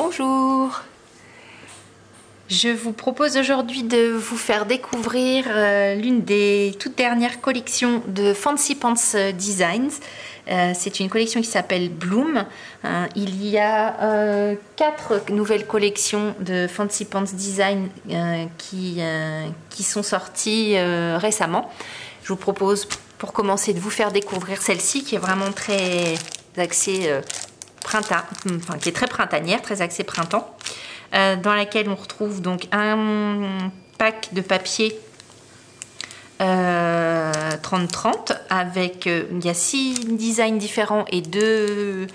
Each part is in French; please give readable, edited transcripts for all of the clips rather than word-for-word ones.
Bonjour! Je vous propose aujourd'hui de vous faire découvrir l'une des toutes dernières collections de Fancy Pants Designs. C'est une collection qui s'appelle Bloom. Il y a 4 nouvelles collections de Fancy Pants Design qui sont sorties récemment. Je vous propose pour commencer de vous faire découvrir celle-ci qui est vraiment très axée printemps, enfin, qui est très printanière, très axée printemps. Dans laquelle on retrouve donc un pack de papier 30-30 avec il y a 6 designs différents et deux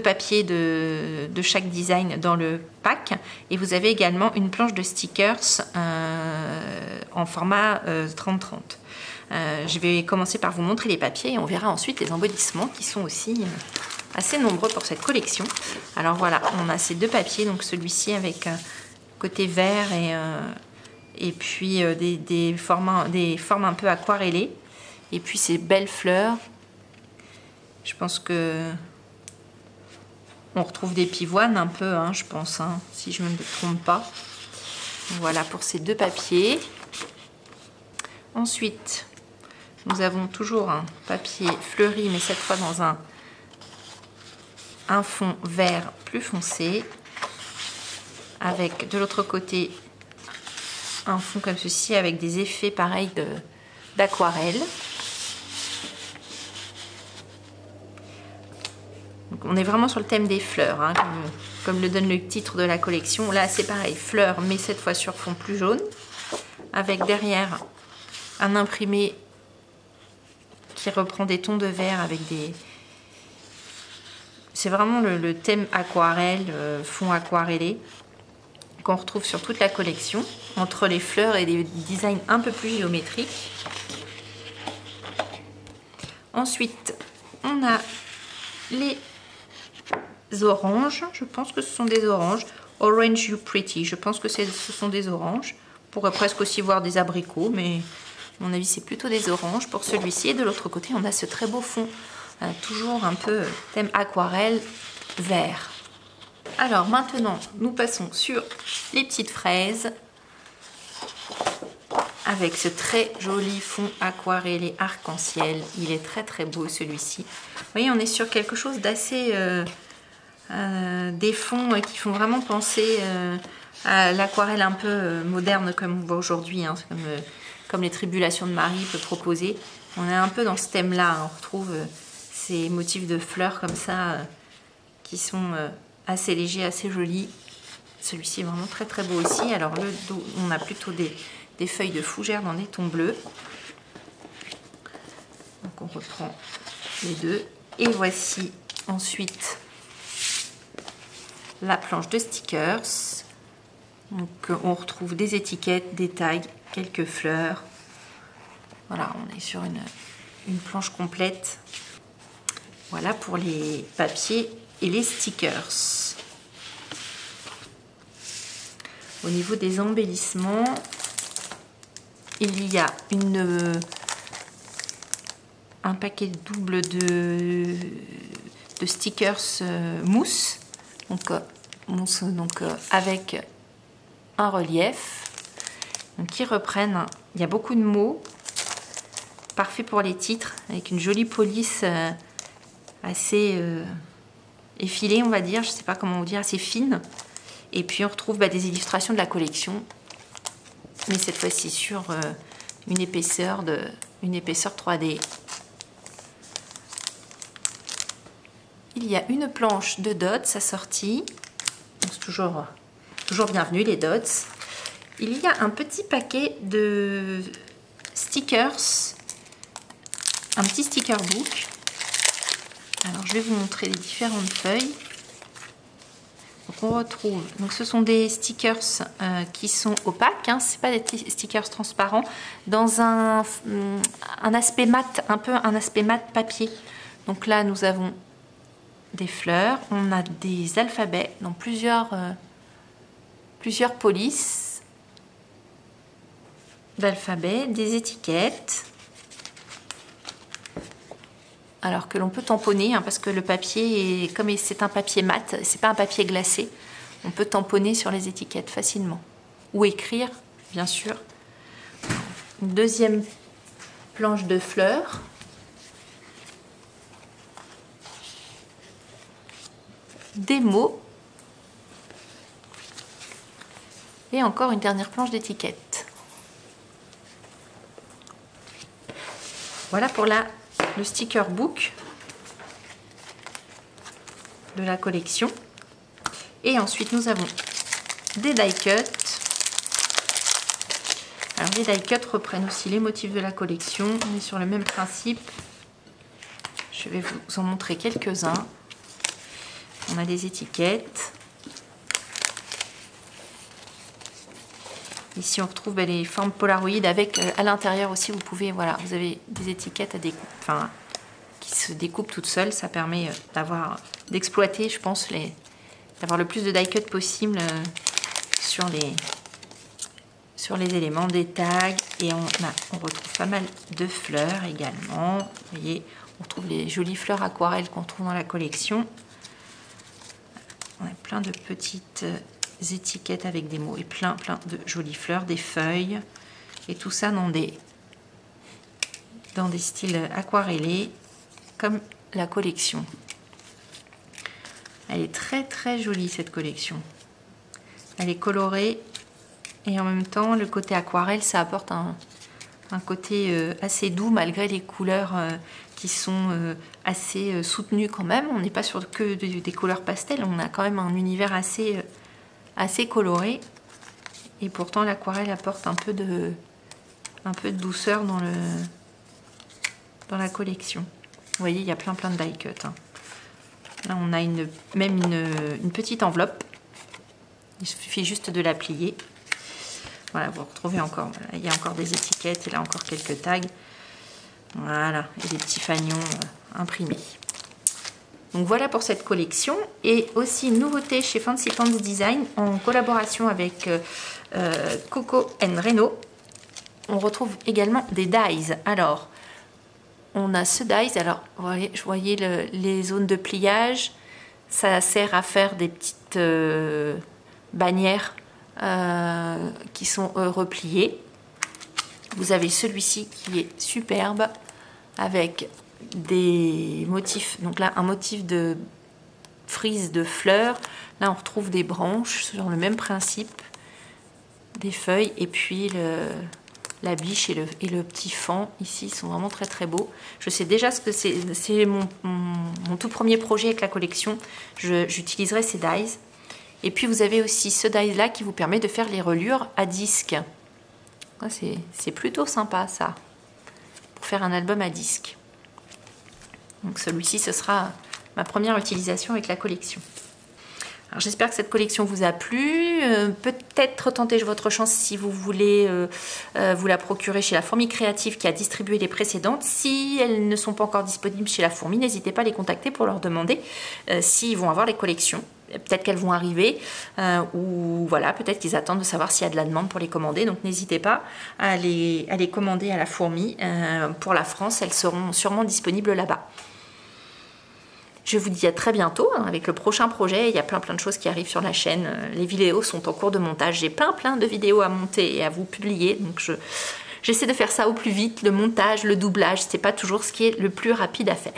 papiers de chaque design dans le pack, et vous avez également une planche de stickers en format 30-30. Je vais commencer par vous montrer les papiers et on verra ensuite les embellissements qui sont aussi assez nombreux pour cette collection. Alors voilà, on a ces 2 papiers, donc celui-ci avec côté vert et puis des formes un peu aquarellées, et puis ces belles fleurs. Je pense que on retrouve des pivoines un peu, hein, je pense, hein, si je ne me trompe pas. Voilà pour ces 2 papiers. Ensuite, nous avons toujours un papier fleuri, mais cette fois dans un fond vert plus foncé, avec de l'autre côté un fond comme ceci avec des effets pareils d'aquarelle. On est vraiment sur le thème des fleurs, hein, comme le donne le titre de la collection. Là c'est pareil, fleurs, mais cette fois sur fond plus jaune, avec derrière un imprimé qui reprend des tons de vert avec des... C'est vraiment le thème aquarelle, fond aquarellé, qu'on retrouve sur toute la collection, entre les fleurs et des designs un peu plus géométriques. Ensuite, on a les oranges. Je pense que ce sont des oranges. Orange You Pretty. Je pense que ce sont des oranges. On pourrait presque aussi voir des abricots, mais à mon avis, c'est plutôt des oranges pour celui-ci. Et de l'autre côté, on a ce très beau fond. Toujours un peu thème aquarelle vert. Alors maintenant nous passons sur les petites fraises avec ce très joli fond aquarellé arc-en-ciel. Il est très très beau celui-ci. Vous voyez, on est sur quelque chose d'assez des fonds qui font vraiment penser à l'aquarelle un peu moderne comme on voit aujourd'hui, hein, comme les Tribulations de Marie peut proposer. On est un peu dans ce thème là, hein. On retrouve ces motifs de fleurs comme ça qui sont assez légers, assez jolis. Celui-ci est vraiment très très beau aussi. Alors le dos, on a plutôt des feuilles de fougère dans des tons bleus. Donc on reprend les 2. Et voici ensuite la planche de stickers. Donc on retrouve des étiquettes, des tags, quelques fleurs. Voilà, on est sur une planche complète. Voilà pour les papiers et les stickers. Au niveau des embellissements, il y a un paquet double de stickers mousse, avec un relief, donc qui reprennent. Il y a beaucoup de mots, parfait pour les titres, avec une jolie police assez effilée, on va dire, je sais pas comment vous dire, assez fine. Et puis on retrouve des illustrations de la collection, mais cette fois-ci sur une épaisseur 3D. Il y a une planche de dots assortie, c'est toujours bienvenu les dots. Il y a un petit paquet de stickers, un petit sticker book. Alors je vais vous montrer les différentes feuilles. Donc on retrouve, donc ce sont des stickers qui sont opaques, hein, c'est pas des stickers transparents, dans un aspect mat, un peu un aspect mat papier. Donc là nous avons des fleurs, on a des alphabets dans plusieurs polices d'alphabets, des étiquettes. Alors que l'on peut tamponner, hein, parce que le papier, comme c'est un papier mat, c'est pas un papier glacé, On peut tamponner sur les étiquettes facilement. Ou écrire, bien sûr. Une deuxième planche de fleurs. Des mots. Et encore une dernière planche d'étiquette. Voilà pour le sticker book de la collection. Et ensuite nous avons des die cuts. Alors les die cuts reprennent aussi les motifs de la collection. On est sur le même principe. Je vais vous en montrer quelques-uns. On a des étiquettes. Ici on retrouve les formes Polaroid avec à l'intérieur aussi vous pouvez, voilà, vous avez des étiquettes qui se découpent toutes seules. Ça permet d'exploiter, je pense, d'avoir le plus de die cut possible sur les éléments, des tags. Et on retrouve pas mal de fleurs également. Vous voyez, on retrouve les jolies fleurs aquarelles qu'on trouve dans la collection. On a plein de petites étiquettes avec des mots et plein de jolies fleurs, des feuilles et tout ça dans des styles aquarellés comme la collection. Elle est très jolie cette collection. Elle est colorée et en même temps le côté aquarelle ça apporte un côté assez doux malgré les couleurs qui sont assez soutenues quand même. On n'est pas sur que des couleurs pastel, on a quand même un univers assez coloré et pourtant l'aquarelle apporte un peu de douceur dans la collection. Vous voyez, il y a plein de die cut. Là on a même une petite enveloppe, il suffit juste de la plier. Voilà, vous retrouvez encore, voilà, il y a encore des étiquettes et là encore quelques tags. Voilà, et des petits fanions imprimés. Donc voilà pour cette collection. Et aussi une nouveauté chez Fancy Pants Design en collaboration avec Coco & Reno. On retrouve également des dies. Alors, on a ce dies. Alors, je voyais les zones de pliage. Ça sert à faire des petites bannières qui sont repliées. Vous avez celui-ci qui est superbe avec des motifs, donc là un motif de frise de fleurs, là on retrouve des branches sur le même principe, des feuilles et puis la biche et le petit fan ici sont vraiment très beaux. Je sais déjà ce que c'est mon tout premier projet avec la collection, j'utiliserai ces dies. Et puis vous avez aussi ce die là qui vous permet de faire les reliures à disque. C'est plutôt sympa ça, pour faire un album à disque. Donc celui-ci, ce sera ma première utilisation avec la collection. Alors j'espère que cette collection vous a plu. Peut-être tenter votre chance si vous voulez vous la procurer chez La Fourmi Créative qui a distribué les précédentes. Si elles ne sont pas encore disponibles chez La Fourmi, n'hésitez pas à les contacter pour leur demander s'ils vont avoir les collections. Peut-être qu'elles vont arriver ou voilà, peut-être qu'ils attendent de savoir s'il y a de la demande pour les commander. Donc n'hésitez pas à les commander à La Fourmi. Pour la France, elles seront sûrement disponibles là-bas. Je vous dis à très bientôt avec le prochain projet. Il y a plein de choses qui arrivent sur la chaîne. Les vidéos sont en cours de montage. J'ai plein de vidéos à monter et à vous publier. Donc j'essaie de faire ça au plus vite. Le montage, le doublage, c'est pas toujours ce qui est le plus rapide à faire.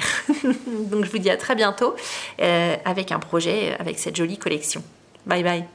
Donc je vous dis à très bientôt avec un projet, avec cette jolie collection. Bye bye.